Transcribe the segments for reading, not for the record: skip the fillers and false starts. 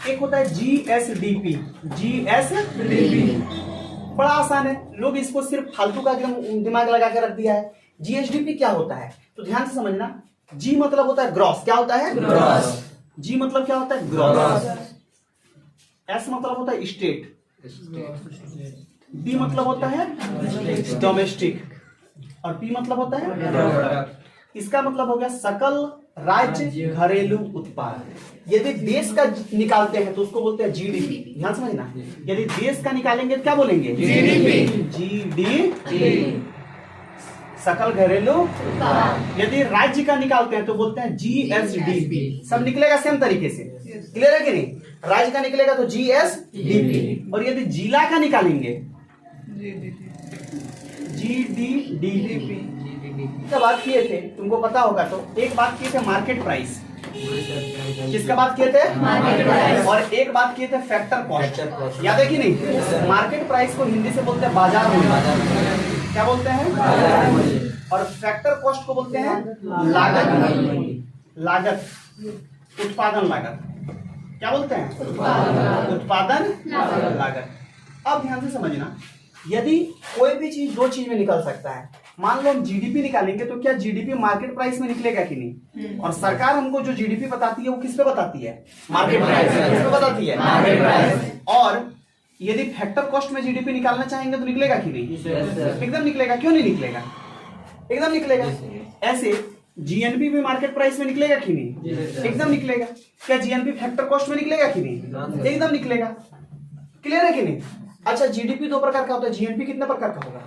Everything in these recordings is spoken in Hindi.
एक होता है जीएसडीपी। जीएसडीपी बड़ा आसान है, लोग इसको सिर्फ फालतू का एकदम दिमाग लगा के रख दिया है। जीएसडीपी क्या होता है तो ध्यान से समझना। जी मतलब होता है ग्रॉस, क्या होता है ग्रॉस। जी मतलब क्या होता है ग्रॉस। एस मतलब होता है स्टेट। डी मतलब होता है डोमेस्टिक और पी मतलब होता है, इसका मतलब हो गया सकल राज्य घरेलू उत्पाद। यदि देश का निकालते हैं तो उसको बोलते हैं जीडीपी। ध्यान समझना, यदि देश का निकालेंगे तो क्या बोलेंगे जीडीपी। जीडीपी सकल घरेलू। यदि राज्य का निकालते हैं तो बोलते हैं जीएसडीपी। सब निकलेगा सेम तरीके से, क्लियर है कि नहीं। राज्य का निकलेगा तो जीएसडीपी और यदि जिला का निकालेंगे जीडीडीपी। क्या बात किए थे तुमको पता होगा तो एक बात किए थे मार्केट प्राइस, किसका बात किए थे मार्केट प्राइस, और एक बात किए थे फैक्टर कॉस्ट। याद है कि नहीं। मार्केट प्राइस को हिंदी से बोलते हैं बाजार मूल्य। क्या बोलते हैं, और फैक्टर कॉस्ट को बोलते हैं लागत। लागत उत्पादन लागत, क्या बोलते हैं उत्पादन लागत। अब ध्यान से समझना, यदि कोई भी चीज दो चीज में निकल सकता है। मान लो हम जीडीपी निकालेंगे तो क्या जीडीपी मार्केट प्राइस में निकलेगा कि नहीं। और सरकार हमको जो जीडीपी बताती है वो किस पे बताती है मार्केट प्राइस। किस पे बताती है मार्केट प्राइस। और यदि फैक्टर कॉस्ट में जीडीपी निकालना चाहेंगे तो निकलेगा कि नहीं, एकदम निकलेगा। क्यों नहीं निकलेगा, एकदम निकलेगा। ऐसे जीएनपी भी मार्केट प्राइस में निकलेगा कि नहीं, एकदम निकलेगा। क्या जीएनपी फैक्टर कॉस्ट में निकलेगा कि नहीं, एकदम निकलेगा। क्लियर है कि नहीं। अच्छा जीडीपी दो प्रकार का होता है, जीएनपी कितने प्रकार का होगा,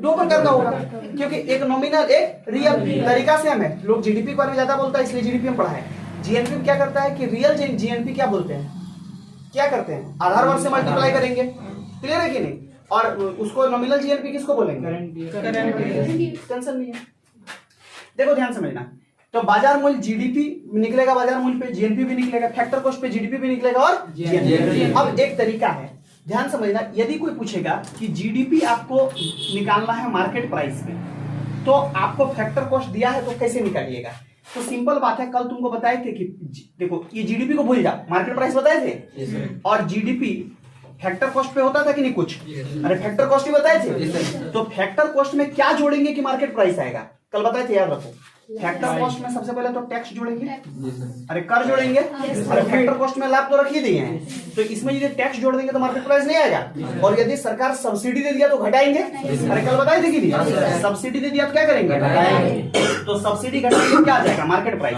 दो प्रकार का होगा, क्योंकि एक नॉमिनल एक रियल। तरीका सेम है, लोग जीडीपी के बारे में ज्यादा बोलता है इसलिए जीडीपी में पढ़ा है। जीएनपी क्या करता है कि रियल जीएनपी क्या बोलते हैं, क्या करते हैं आधार वर्ष से मल्टीप्लाई करेंगे। क्लियर है कि नहीं। और उसको नॉमिनल जीएनपी किसको बोलेंगे, टेंशन नहीं है। देखो ध्यान समझना, तो बाजार मूल्य जीडीपी निकलेगा, बाजार मूल्य पे जीएनपी भी निकलेगा, फैक्टर कॉस्ट पे जीडीपी भी निकलेगा और जीएनपी। अब एक तरीका है, ध्यान समझना, यदि कोई पूछेगा कि जीडीपी आपको निकालना है मार्केट प्राइस में तो आपको फैक्टर कॉस्ट दिया है तो कैसे निकालिएगा। तो सिंपल बात है, कल तुमको बताए थे कि देखो ये जीडीपी को भूल जाओ, मार्केट प्राइस बताए थे और जीडीपी फैक्टर कॉस्ट पे होता था कि नहीं कुछ। अरे फैक्टर कॉस्ट ही बताए थे। तो फैक्टर कॉस्ट में क्या जोड़ेंगे कि मार्केट प्राइस आएगा, कल बताए थे, याद रखो। फैक्टर कॉस्ट में सबसे पहले तो टैक्स जोड़ेंगे, अरे कर जोड़ेंगे। अरे फैक्टर कॉस्ट में लाभ तो रख ही दिए हैं, तो इसमें यदि टैक्स जोड़ देंगे तो मार्केट प्राइस नहीं आएगा। और यदि सरकार सब्सिडी दे दिया तो घटाएंगे। अरे कल बताए थे कि नहीं, सब्सिडी दे दिया तो क्या करेंगे, घटाएंगे। तो सब्सिडी घटाएंगे तो क्या आ जाएगा मार्केट प्राइस।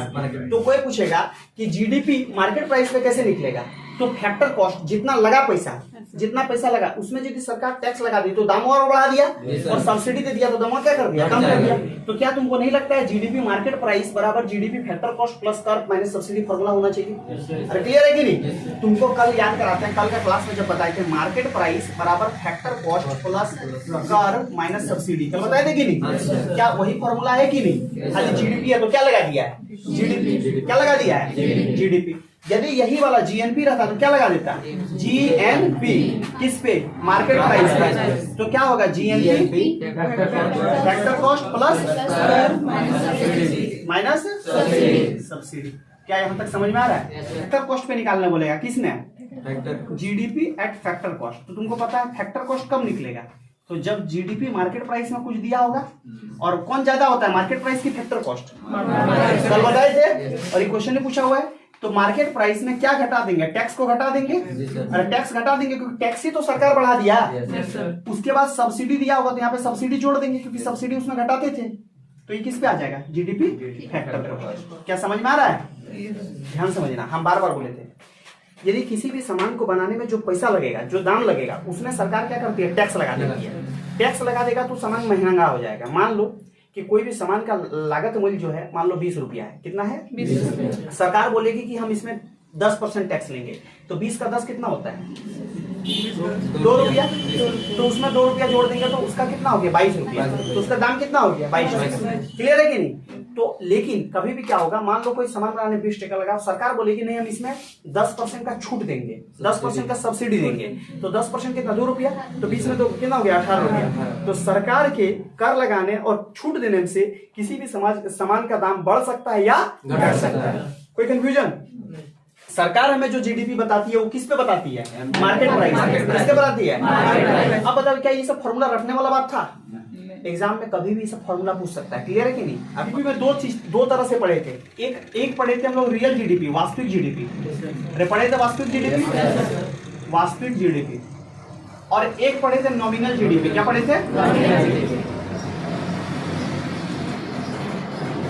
तो कोई पूछेगा कि जीडीपी मार्केट प्राइस पे कैसे निकलेगा, तो फैक्टर कॉस्ट जितना लगा पैसा, जितना पैसा लगा उसमें यदि सरकार टैक्स लगा दी तो दाम और बढ़ा दिया, और सब्सिडी दे दिया तो दाम क्या कर दिया, कम कर दिया। तो क्या तुमको नहीं लगता है जीडीपी मार्केट प्राइस बराबर जीडीपी फैक्टर कॉस्ट प्लस कर माइनस सब्सिडी फॉर्मूला होना चाहिए। अरे क्लियर है कि नहीं। तुमको कल याद कराते हैं, कल का क्लास में जब बताए थे मार्केट प्राइस बराबर फैक्टर कॉस्ट प्लस कर माइनस सब्सिडी, कल बताए थे कि नहीं। क्या वही फॉर्मूला है कि नहीं। खाली जीडीपी है तो क्या लगा दिया है जीडीपी, क्या लगा दिया है जीडीपी। यदि यही वाला जीएनपी रहता तो क्या लगा देता, जीएनपी किस पे मार्केट प्राइस पे। तो क्या होगा GNP factor cost plus minus subsidy. क्या यहां तक समझ में आ रहा है। फैक्टर कॉस्ट पे निकालने बोलेगा किसने, जीडीपी एट फैक्टर कॉस्ट। तो तुमको पता है फैक्टर कॉस्ट कब निकलेगा, तो जब जीडीपी मार्केट प्राइस में कुछ दिया होगा। और कौन ज्यादा होता है मार्केट प्राइस की फैक्टर कॉस्ट, कल बताए थे और ये क्वेश्चन ने पूछा हुआ है। तो मार्केट प्राइस में क्या घटा देंगे, टैक्स को घटा देंगे। अरे टैक्स घटा देंगे क्योंकि टैक्स ही तो सरकार बढ़ा दिया। उसके बाद सब्सिडी दिया होगा तो यहाँ पे सब्सिडी जोड़ देंगे क्योंकि सब्सिडी उसमें घटाते थे। तो ये किस पे आ जाएगा, जीडीपी फैक्टर कॉस्ट। क्या समझ में आ रहा है, ध्यान समझना। हम बार बार बोले थे यदि किसी भी सामान को बनाने में जो पैसा लगेगा, जो दाम लगेगा, उसमें सरकार क्या करती है, टैक्स लगा देती है। टैक्स लगा देगा तो सामान महंगा हो जाएगा। मान लो कि कोई भी सामान का लागत मूल्य जो है मान लो 20 रुपया है, कितना है 20 रुपया। सरकार बोलेगी कि हम इसमें 10% टैक्स लेंगे, तो 20 का 10 कितना होता है 2 रुपया। तो उसमें 2 रुपया जोड़ देंगे तो उसका कितना हो गया 22 रुपया। तो उसका दाम कितना हो गया 22 रुपया। क्लियर है कि नहीं। तो लेकिन कभी भी क्या होगा, मान लो कोई सामान बनाने 20 टका लगा, सरकार बोलेगी नहीं हम इसमें 10% का छूट देंगे, 10% का सब्सिडी देंगे। तो 10% कितना 2 रुपया, तो 20 में तो कितना हो गया 18 रुपया। तो सरकार के कर लगाने और छूट देने से किसी भी सामान का दाम बढ़ सकता है या घट सकता है। कोई कंफ्यूजन। सरकार हमें जो जीडीपी बताती है वो किस पे बताती है? Market price. किसके बताती है? अब बताओ क्या ये सब फॉर्मूला रटने वाला बात था? एग्जाम में कभी भी सब फॉर्मूला पूछ सकता है। क्लियर है कि नहीं? अभी में दो तरह से पढ़े थे। एक पढ़े थे हम लोग रियल जीडीपी, वास्तविक जीडीपी। अरे पढ़े थे वास्तविक जीडीपी, वास्तविक जीडीपी। और एक पढ़े थे नॉमिनल जीडीपी। क्या पढ़े थे?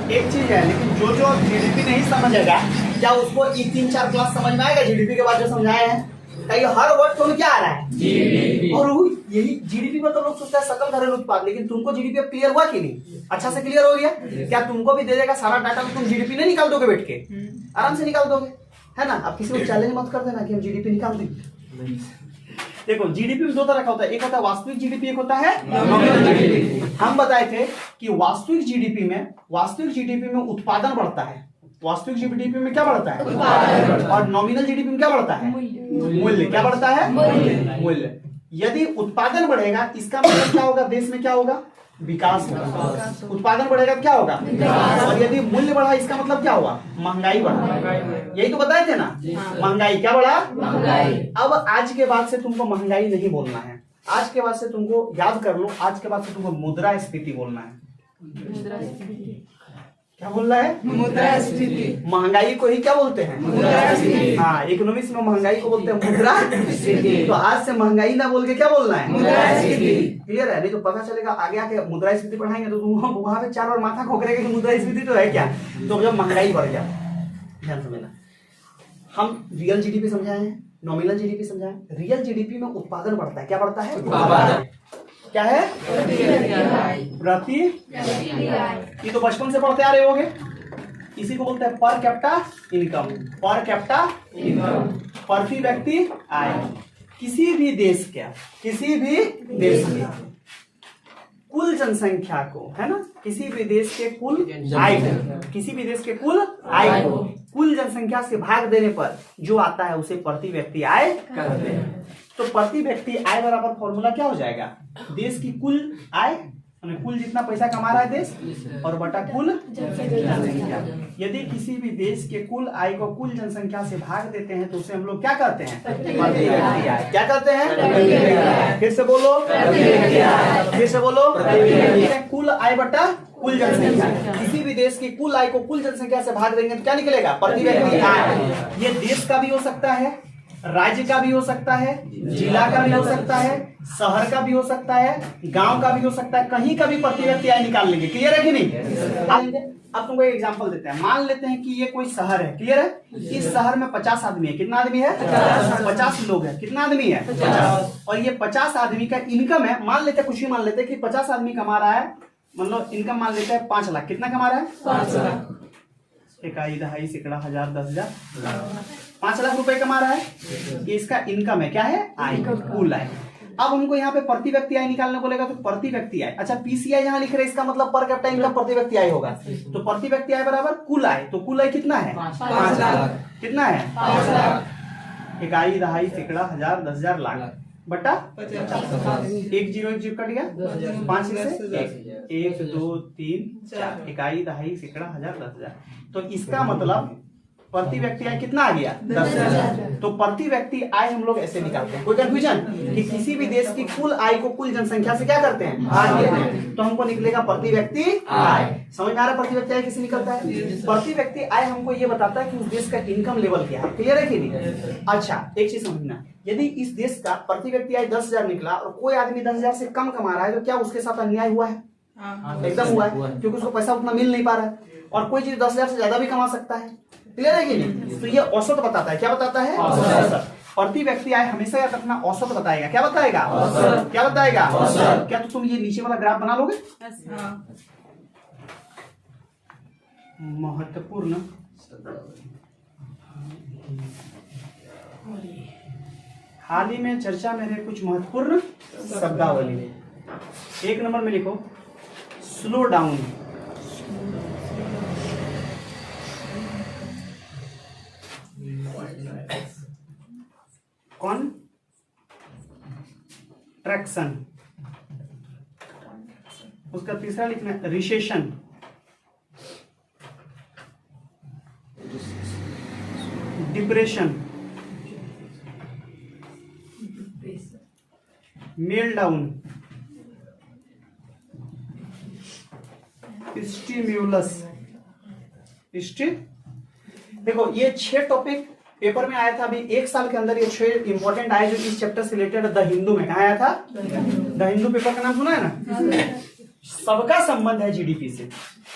एक चीज है, लेकिन जो जीडीपी नहीं समझेगा क्या उसको ये 3-4 क्लास समझ में आएगा? जीडीपी के बाद जो समझाए हैं हर वर्ड तो क्या आ रहा है? जीडीपी। और यही जीडीपी में तो लोग सोचते हैं सकल घरेलू उत्पाद, लेकिन तुमको जीडीपी क्लियर हुआ कि नहीं? अच्छा से क्लियर हो गया? क्या तुमको भी दे देगा सारा डाटा तो तुम जीडीपी नहीं निकाल दोगे? बैठ के आराम से निकाल दोगे, है ना? अब किसी को चैलेंज मत कर देना कि हम जीडीपी निकाल देंगे। देखो जीडीपी में दो तरह का होता है, एक होता है वास्तविक जीडीपी, एक होता है नॉमिनल जीडीपी। हम बताए थे कि वास्तविक जीडीपी में उत्पादन बढ़ता है। वास्तविक जीडीपी में क्या बढ़ता है? उत्पादन। और नॉमिनल जीडीपी में क्या बढ़ता है? मूल्य। क्या बढ़ता है? मूल्य। यदि उत्पादन बढ़ेगा इसका मतलब क्या होगा? देश में क्या होगा? विकास होगा। उत्पादन बढ़ेगा तो क्या होगा? और यदि मूल्य बढ़ा इसका मतलब क्या हुआ? महंगाई बढ़ा। यही तो बताए थे ना? महंगाई। क्या बढ़ा? अब आज के बाद से तुमको महंगाई नहीं बोलना है, आज के बाद से तुमको याद कर लो, आज के बाद से तुमको मुद्रास्फीति बोलना है। क्या बोलना है? मुद्रास्फीति। महंगाई को ही क्या बोलते हैं? मुद्रास्फीति। हाँ, इकोनॉमिक्स में महंगाई को बोलते हैं मुद्रास्फीति। तो आज से महंगाई ना बोल के क्या बोलना है? मुद्रास्फीति। क्लियर है? नहीं तो पता चलेगा आगे आके मुद्रास्फीति पढ़ाएंगे तो तुम वहां पे 4 बार माथा खोकरेगा कि मुद्रास्फीति तो है क्या। तो जब महंगाई बढ़ जाए, ध्यान समझना, हम रियल जीडीपी समझाए हैं, नॉमिनल जीडीपी समझाए। रियल जीडीपी में उत्पादन बढ़ता है। क्या बढ़ता है? उत्पादन। क्या है? प्रति। ये तो बचपन से पढ़ते आ रहे होगे। इसी को बोलते हैं per capita income. Per capita income, प्रति व्यक्ति आय। किसी भी देश की कुल जनसंख्या को, है ना, किसी भी देश के कुल आय को कुल जनसंख्या से भाग देने पर जो आता है उसे प्रति व्यक्ति आय कहते हैं। तो प्रति व्यक्ति आय बराबर फॉर्मूला क्या हो जाएगा? देश की कुल आय, कुल जितना पैसा कमा रहा है देश, और बटा कुल जनसंख्या। यदि किसी भी देश के कुल आय को कुल जनसंख्या से भाग देते हैं तो उसे हम लोग क्या कहते हैं? प्रति व्यक्ति आय। क्या कहते हैं? फिर से बोलो, कुल आय बटा कुल जनसंख्या। किसी भी देश की कुल आय को कुल जनसंख्या से भाग देंगे तो क्या निकलेगा? प्रति व्यक्ति आय। ये देश का भी हो सकता है, राज्य का भी हो सकता है, जिला का भी हो सकता है, शहर का भी हो सकता है, गांव का भी हो सकता है, कहीं का भी प्रति व्यक्ति आय निकाल लेंगे। क्लियर है कि नहीं? अब तुमको एक एग्जांपल देते हैं। मान लेते हैं कि ये कोई शहर है। क्लियर है? इस शहर में 50 आदमी है। कितना आदमी है? 50 लोग है। कितना आदमी है? 50। और ये 50 आदमी का इनकम है, मान लेते हैं, कुछ ही मान लेते हैं कि 50 आदमी कमा रहा है, मतलब इनकम मान लेते हैं 5 लाख। कितना कमा रहा है? 5 लाख। इकाई, दहाई, सैकड़ा, हजार, 10,000, 5 लाख रुपए कमा रहा है। ये इसका इनकम है। क्या है? आय, कुल आय। अब हमको यहाँ पे प्रति व्यक्ति आय निकालने बोलेगा तो प्रति व्यक्ति आय, अच्छा पीसीआई यहाँ लिख रहे हैं, इसका मतलब पर कैपिटा इनकम प्रति व्यक्ति आय होगा। तो प्रति व्यक्ति आय बराबर कुल आय। तो कुल आय कितना है? 5 लाख। कितना है? 5 लाख। इकाई, दहाई, सैकड़ा, हजार, 10,000, लाख बटा 50। 1 0 1 0 कट गया, 5 से 1 2 3 4 इकाई, दहाई, सैकड़ा, हजार, 10,000। तो इसका मतलब प्रति व्यक्ति आय कितना आ गया? 10,000। तो प्रति व्यक्ति आय हम लोग ऐसे निकालते हैं। कोई कंफ्यूजन? कि किसी भी देश की कुल आय को कुल जनसंख्या से क्या करते हैं? भाग देते हैं। तो हमको निकलेगा प्रति व्यक्ति आय। समझ में आ रहा है प्रति व्यक्ति आय कैसे निकलता है? प्रति व्यक्ति आय हमको ये बताता है कि उस देश का इनकम लेवल क्या है। क्लियर है कि नहीं? अच्छा एक चीज समझना, यदि इस देश का प्रति व्यक्ति आय 10,000 निकला और कोई आदमी 10,000 से कम कमा रहा है तो क्या उसके साथ अन्याय हुआ है? एकदम हुआ है, क्योंकि उसको पैसा उतना मिल नहीं पा रहा है। और कोई चीज 10,000 से ज्यादा भी कमा सकता है। क्लियर है कि नहीं? तो ये औसत बताता है। क्या बताता है? औसत। प्रति व्यक्ति आय हमेशा याद रखना औसत बताएगा। क्या बताएगा? औसत। क्या बताएगा? औसत। क्या तो तुम ये नीचे वाला ग्राफ बना लोगे? महत्वपूर्ण हाल ही में चर्चा में रहे कुछ महत्वपूर्ण शब्दावली। 1 नंबर में लिखो स्लो डाउन। कॉन्ट्रैक्शन। उसका तीसरा लिखना है रिसेशन। Depression, meltdown, stimulus. देखो ये 6 टॉपिक पेपर में आया था अभी 1 साल के अंदर, ये 6 इंपॉर्टेंट आए जो इस चैप्टर से रिलेटेड द हिंदू में। कहा आया था? द हिंदू पेपर का नाम सुना है ना? सबका संबंध है जीडीपी से।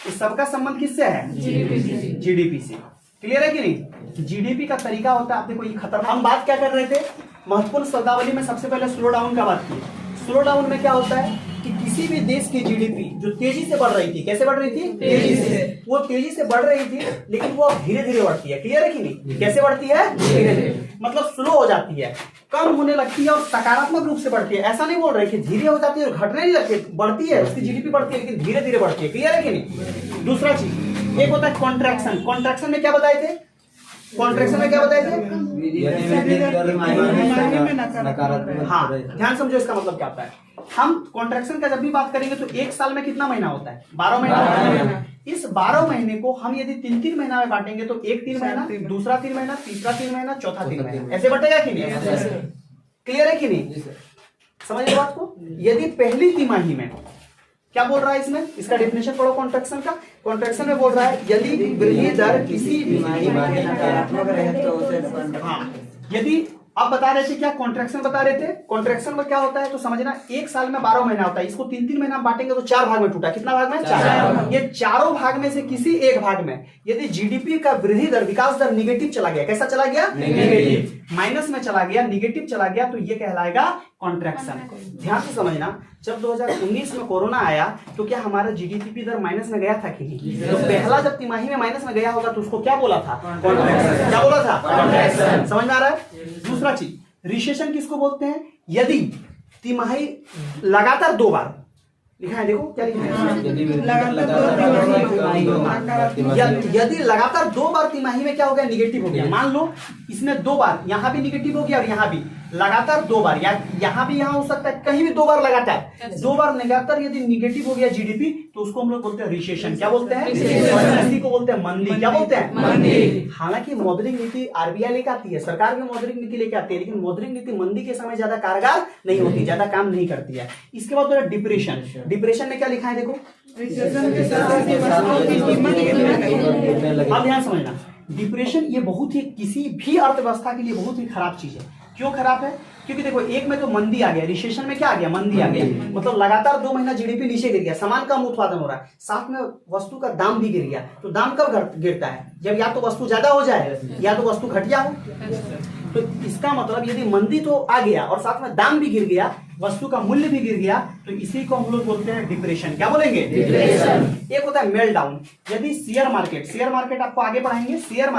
इस सबका संबंध किससे है? जीडीपी से। क्लियर है कि नहीं? जीडीपी का तरीका होता है, आप देखो ये खतरनाक। हम बात क्या कर रहे थे? महत्वपूर्ण शब्दावली में सबसे पहले स्लो डाउन का बात की। स्लो डाउन में क्या होता है कि किसी भी देश की जीडीपी जो तेजी से बढ़ रही थी, कैसे बढ़ रही थी? तेजी से। वो तेजी से बढ़ रही थी, लेकिन वो धीरे धीरे बढ़ती है। क्लियर है कि नहीं? कैसे बढ़ती है? धीरे धीरे, मतलब स्लो हो जाती है, कम होने लगती है और सकारात्मक रूप से बढ़ती है। ऐसा नहीं बोल रहे कि धीरे हो जाती है और घटने नहीं लगती, बढ़ती है, उसकी जीडीपी बढ़ती है लेकिन धीरे धीरे बढ़ती है। क्लियर है कि नहीं? दूसरा चीज एक होता है कॉन्ट्रैक्शन। कॉन्ट्रैक्शन में क्या बताए थे? कॉन्ट्रैक्शन में क्या बताए थे? हाँ, ध्यान समझो इसका मतलब क्या होता है। हम कॉन्ट्रैक्शन का जब भी बात करेंगे तो 1 साल में कितना महीना होता है? 12 महीना। इस 12 महीने को हम यदि 3-3 महीना में बांटेंगे तो एक 3 महीना, दूसरा 3 महीना, तीसरा 3 महीना, चौथा 3 महीना, ऐसे बटेगा कि नहीं? क्लियर है कि नहीं? समझ रहे बात को? यदि पहली तिमाही में क्या बोल रहा है इसमें? इसका डेफिनेशन पढ़ो कॉन्ट्रैक्शन का। कॉन्ट्रैक्शन में बोल रहा है यदि वृद्धि दर किसी भी नकारात्मक रहे तो हाँ, यदि आप बता रहे थे क्या कॉन्ट्रैक्शन बता रहे थे? कॉन्ट्रैक्शन में क्या होता है तो समझना, 1 साल में 12 महीना होता है, इसको 3-3 महीना बांटेंगे तो 4 भाग में टूटा। कितना भाग में? 4। ये चारों भाग में से किसी एक भाग में यदि जीडीपी का वृद्धि दर, विकास दर निगेटिव चला गया, कैसा चला गया? नेगेटिव, माइनस में चला गया, निगेटिव चला गया, तो ये कहलाएगा कॉन्ट्रैक्शन। ध्यान से समझना, जब 2019 में कोरोना आया तो क्या हमारा जीडीपी दर माइनस में गया था कि नहीं? तो पहला जब तिमाही में माइनस में गया होगा तो उसको क्या बोला था? कॉन्ट्रैक्शन। क्या बोला था? कॉन्ट्रैक्शन। समझ में आ रहा है? दूसरा चीज रिसेशन किसको बोलते हैं? यदि तिमाही लगातार 2 बार लिखा है, देखो क्या लिखा है? यदि लगातार 2 बार तिमाही में क्या हो गया? निगेटिव हो गया। मान लो इसमें 2 बार, यहां भी निगेटिव हो गया और यहां भी लगातार 2 बार, या यहां भी यहां हो सकता है, कहीं भी 2 बार लगातार, 2 बार लगातार यदि निगेटिव हो गया जीडीपी तो उसको हम लोग बोलते हैं रिसेशन। क्या बोलते हैं? इसी को बोलते हैं मंदी। क्या बोलते हैं? मंदी। हालांकि मौद्रिक नीति आरबीआई लेकर आती है, सरकार भी मौद्रिक नीति लेकर आती है, लेकिन मौद्रिक नीति मंदी के समय ज्यादा कारगर नहीं होती, ज्यादा काम नहीं करती है। इसके बाद डिप्रेशन। डिप्रेशन में क्या लिखा है? देखो, अब ध्यान समझना, डिप्रेशन ये बहुत ही, किसी भी अर्थव्यवस्था के लिए बहुत ही खराब चीज है। क्यों खराब है? क्योंकि देखो, एक में तो मंदी आ गया, रिसेशन में क्या आ गया? मंदी आ गया, मतलब लगातार 2 महीना जीडीपी नीचे गिर गया, सामान कम उत्पादन हो रहा है, साथ में वस्तु का दाम भी गिर गया। तो दाम कब गिरता है? जब या तो वस्तु ज्यादा हो जाए या तो वस्तु घटिया हो। तो इसका मतलब यदि मंदी तो आ गया और साथ में दाम भी गिर गया, वस्तु का मूल्य भी गिर गया, तो इसी को हम लोग बोलते हैं डिप्रेशन। क्या बोलेंगे? डिप्रेशन। एक होता है मेल्टडाउन। यदि शेयर मार्केट आपको आगे पढ़ाएंगे, शेयर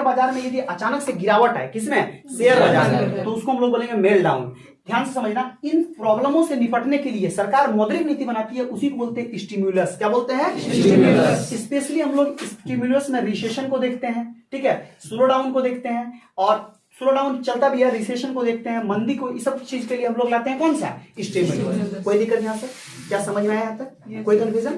बाजार में यदि अचानक से गिरावट है, किसमें? शेयर बाजार में, तो उसको हम लोग बोलेंगे मेल्टडाउन। ध्यान से समझना, इन प्रॉब्लमों से निपटने के लिए सरकार मौद्रिक नीति बनाती है, उसी को बोलते हैं स्टिम्युलस। क्या बोलते हैं? स्टिम्युलस। स्पेशली हम लोग स्टिम्युलस में रिसेशन को देखते हैं, ठीक है, स्लो डाउन को देखते हैं, और स्लो डाउन चलता भी है, रिसेशन को देखते हैं, मंदी को, इस सब चीज के लिए हम लोग लाते हैं कौन सा? स्टिम्युलस। कोई दिक्कत यहाँ से? क्या समझ में आया यहाँ तक? कोई कंफ्यूजन?